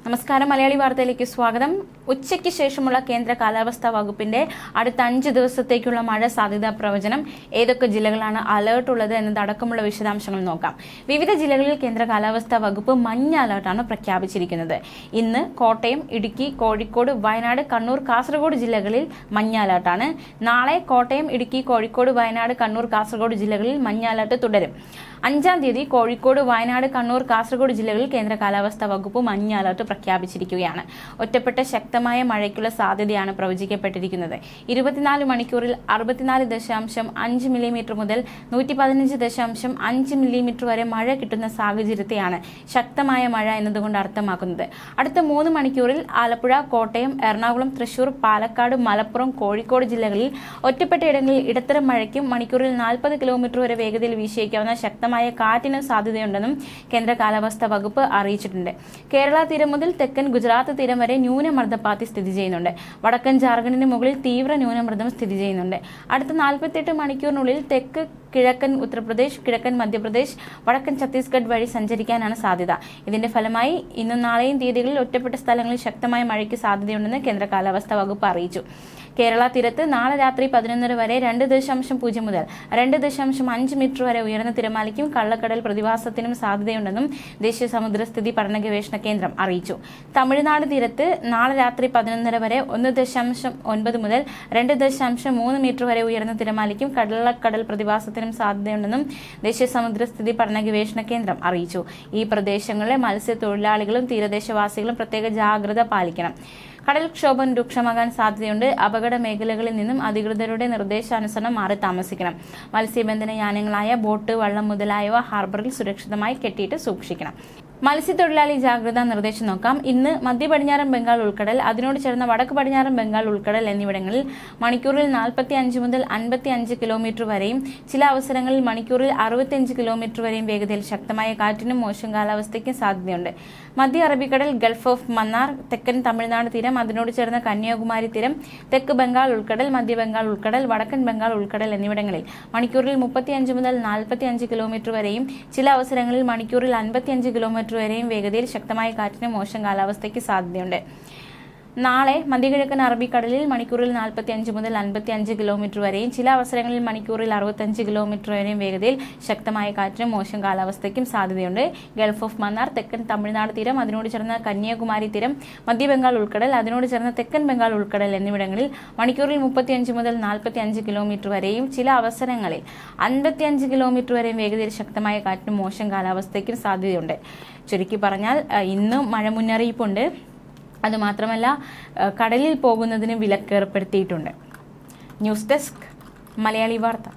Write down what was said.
നമസ്കാരം. മലയാളി വാർത്തയിലേക്ക് സ്വാഗതം. ഉച്ചയ്ക്ക് ശേഷമുള്ള കേന്ദ്ര കാലാവസ്ഥാ വകുപ്പിന്റെ അടുത്ത 5 ദിവസത്തേക്കുള്ള മഴ സാധ്യതാ പ്രവചനം, ഏതൊക്കെ ജില്ലകളാണ് അലേർട്ട് ഉള്ളത് എന്നതടക്കമുള്ള വിശദാംശങ്ങൾ നോക്കാം. വിവിധ ജില്ലകളിൽ കേന്ദ്ര കാലാവസ്ഥാ വകുപ്പ് മഞ്ഞ അലേർട്ടാണ് പ്രഖ്യാപിച്ചിരിക്കുന്നത്. ഇന്ന് കോട്ടയം, ഇടുക്കി, കോഴിക്കോട്, വയനാട്, കണ്ണൂർ, കാസർഗോഡ് ജില്ലകളിൽ മഞ്ഞ അലേർട്ടാണ്. നാളെ കോട്ടയം, ഇടുക്കി, കോഴിക്കോട്, വയനാട്, കണ്ണൂർ, കാസർഗോഡ് ജില്ലകളിൽ മഞ്ഞ അലേർട്ട് തുടരും. 5-ാം തീയതി കോഴിക്കോട്, വയനാട്, കണ്ണൂർ, കാസർഗോഡ് ജില്ലകളിൽ കേന്ദ്ര കാലാവസ്ഥാ വകുപ്പ് മഞ്ഞ അലർട്ട് പ്രഖ്യാപിച്ചിരിക്കുകയാണ്. ഒറ്റപ്പെട്ട ശക്തമായ മഴയ്ക്കുള്ള സാധ്യതയാണ് പ്രവചിക്കപ്പെട്ടിരിക്കുന്നത്. 24 മണിക്കൂറിൽ 64.5 മില്ലിമീറ്റർ മുതൽ 115.5 മില്ലിമീറ്റർ വരെ മഴ കിട്ടുന്ന സാഹചര്യത്തെയാണ് ശക്തമായ മഴ എന്നതുകൊണ്ട് അർത്ഥമാക്കുന്നത്. അടുത്ത 3 മണിക്കൂറിൽ ആലപ്പുഴ, കോട്ടയം, എറണാകുളം, തൃശൂർ, പാലക്കാട്, മലപ്പുറം, കോഴിക്കോട് ജില്ലകളിൽ ഒറ്റപ്പെട്ട ഇടങ്ങളിൽ ഇടത്തരം മഴയ്ക്കും മണിക്കൂറിൽ 40 കിലോമീറ്റർ വരെ വേഗതയിൽ വീശിയേക്കാവുന്ന ശക്തമായ കാറ്റിനും സാധ്യതയുണ്ടെന്നും കേന്ദ്ര കാലാവസ്ഥാ വകുപ്പ് അറിയിച്ചിട്ടുണ്ട്. കേരള തീരം മുതൽ തെക്കൻ ഗുജറാത്ത് തീരം വരെ ന്യൂനമർദ്ദപാത്തി സ്ഥിതി ചെയ്യുന്നുണ്ട്. വടക്കൻ ജാർഖണ്ഡിന് മുകളിൽ തീവ്ര ന്യൂനമർദ്ദം സ്ഥിതി ചെയ്യുന്നുണ്ട്. അടുത്ത 48 മണിക്കൂറിനുള്ളിൽ തെക്ക് കിഴക്കൻ ഉത്തർപ്രദേശ്, കിഴക്കൻ മധ്യപ്രദേശ്, വടക്കൻ ഛത്തീസ്ഗഡ് വഴി സഞ്ചരിക്കാനാണ് സാധ്യത. ഇതിന്റെ ഫലമായി ഇന്നും നാളെയും തീയതികളിൽ ഒറ്റപ്പെട്ട സ്ഥലങ്ങളിൽ ശക്തമായ മഴയ്ക്ക് സാധ്യതയുണ്ടെന്ന് കേന്ദ്ര കാലാവസ്ഥാ വകുപ്പ് അറിയിച്ചു. കേരള തീരത്ത് നാളെ രാത്രി 11:30 വരെ 2.0 മുതൽ 2.5 മീറ്റർ വരെ ഉയർന്ന തിരമാലയ്ക്കും കള്ളക്കടൽ പ്രതിഭാസത്തിനും സാധ്യതയുണ്ടെന്നും ദേശീയ സമുദ്രസ്ഥിതി പഠന ഗവേഷണ കേന്ദ്രം അറിയിച്ചു. തമിഴ്നാട് തീരത്ത് നാളെ രാത്രി 11:30 വരെ 1.9 മുതൽ 2.3 മീറ്റർ വരെ ഉയർന്ന തിരമാലയ്ക്കും കള്ളക്കടൽ പ്രതിഭാസത്തിനും സാധ്യതയുണ്ടെന്നും ദേശീയ സമുദ്രസ്ഥിതി പഠന ഗവേഷണ കേന്ദ്രം അറിയിച്ചു. ഈ പ്രദേശങ്ങളിലെ മത്സ്യത്തൊഴിലാളികളും തീരദേശവാസികളും പ്രത്യേക ജാഗ്രത പാലിക്കണം. കടൽക്ഷോഭം രൂക്ഷമാകാൻ സാധ്യതയുണ്ട്. അപകട മേഖലകളിൽ നിന്നും അധികൃതരുടെ നിർദ്ദേശാനുസരണം മാറി താമസിക്കണം. മത്സ്യബന്ധന യാനങ്ങളായ ബോട്ട്, വള്ളം മുതലായവ ഹാർബറിൽ സുരക്ഷിതമായി കെട്ടിയിട്ട് സൂക്ഷിക്കണം. മത്സ്യത്തൊഴിലാളി ജാഗ്രതാ നിർദ്ദേശം നോക്കാം. ഇന്ന് മധ്യ പടിഞ്ഞാറൻ ബംഗാൾ ഉൾക്കടൽ, അതിനോട് ചേർന്ന വടക്ക് പടിഞ്ഞാറൻ ബംഗാൾ ഉൾക്കടൽ എന്നിവിടങ്ങളിൽ മണിക്കൂറിൽ 45 മുതൽ 55 കിലോമീറ്റർ വരെയും ചില അവസരങ്ങളിൽ മണിക്കൂറിൽ 65 കിലോമീറ്റർ വരെയും വേഗതയിൽ ശക്തമായ കാറ്റിനും മോശം കാലാവസ്ഥയ്ക്കും സാധ്യതയുണ്ട്. മധ്യ അറബിക്കടൽ, ഗൾഫ് ഓഫ് മന്നാർ, തെക്കൻ തമിഴ്നാട് തീരം, അതിനോട് ചേർന്ന കന്യാകുമാരി തീരം, തെക്ക് ബംഗാൾ ഉൾക്കടൽ, മധ്യ ബംഗാൾ ഉൾക്കടൽ, വടക്കൻ ബംഗാൾ ഉൾക്കടൽ എന്നിവിടങ്ങളിൽ മണിക്കൂറിൽ 35 മുതൽ 45 കിലോമീറ്റർ വരെയും ചില അവസരങ്ങളിൽ മണിക്കൂറിൽ 55 കിലോമീറ്റർ വരെയും വേഗതയിൽ ശക്തമായ കാറ്റിനും മോശം കാലാവസ്ഥയ്ക്ക് സാധ്യതയുണ്ട്. നാളെ മധ്യകിഴക്കൻ അറബിക്കടലിൽ മണിക്കൂറിൽ 45 മുതൽ 55 കിലോമീറ്റർ വരെയും ചില അവസരങ്ങളിൽ മണിക്കൂറിൽ 65 കിലോമീറ്റർ വരെയും വേഗതയിൽ ശക്തമായ കാറ്റിനും മോശം കാലാവസ്ഥയ്ക്കും സാധ്യതയുണ്ട്. ഗൾഫ് ഓഫ് മന്നാർ, തെക്കൻ തമിഴ്നാട് തീരം, അതിനോട് ചേർന്ന കന്യാകുമാരി തീരം, മധ്യ ബംഗാൾ ഉൾക്കടൽ, അതിനോട് ചേർന്ന തെക്കൻ ബംഗാൾ ഉൾക്കടൽ എന്നിവിടങ്ങളിൽ മണിക്കൂറിൽ 35 മുതൽ 45 കിലോമീറ്റർ വരെയും ചില അവസരങ്ങളിൽ 55 കിലോമീറ്റർ വരെയും വേഗതയിൽ ശക്തമായ കാറ്റിനും മോശം കാലാവസ്ഥയ്ക്കും സാധ്യതയുണ്ട്. ചുരുക്കി പറഞ്ഞാൽ ഇന്ന് മഴ മുന്നറിയിപ്പുണ്ട്. അതുമാത്രമല്ല, കടലിൽ പോകുന്നതിന് വിലക്ക് ഏർപ്പെടുത്തിയിട്ടുണ്ട്. ന്യൂസ് ഡെസ്ക്, മലയാളി വാർത്ത.